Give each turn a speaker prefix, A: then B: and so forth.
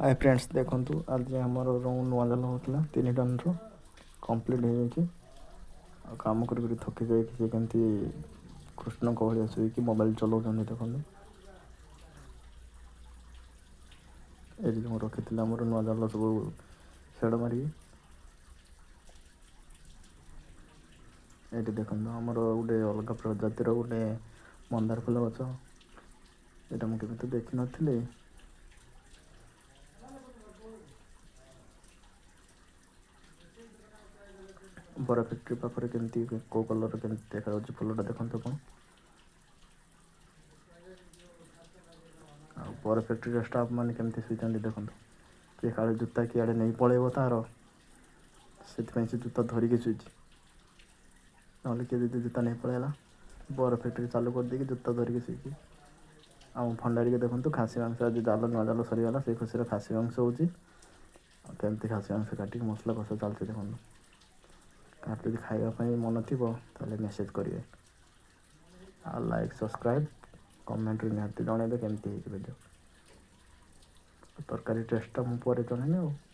A: Hi friends देखंतु आज आमर नुआ जाल होता 3 टन कंप्लीट हो जाए काम कर थकी जाए सी केमती कृष्ण कहलिया शुक मोबाइल चलाऊँ देखो ये रखी आम नुआ जाल सब शेड मारिक ये देखो आमर गोटे अलग प्रजातिर गोटे मंदार फूल गच यहाँ मुझे तो देखी नी बरा फैक्ट्री पाखे केमती को कलर के देखा फूलटा देखते कौन पर फैक्ट्री स्टाफ मैंने केमती शुई देखो किए काले जूता किए नहीं पलैब तार से जूता धरिकी शुई ना किए जब जूता नहीं पलैला बर फैक्ट्री चालू कर देकी जूता धरिकी शुई आम भंडारी के देखो खासी मांस आज जाल नुआ जाल सरीगला से खुशी खासी मांस होमती खासी मांस काटिक मसला कषा चलती देखो काट खावाई मन थी मेसेज करेंगे आ लाइक सब्सक्राइब कमेंट निहाती जनइबे केमती वीडियो तरकारी टेस्टा मुझे जनइबी।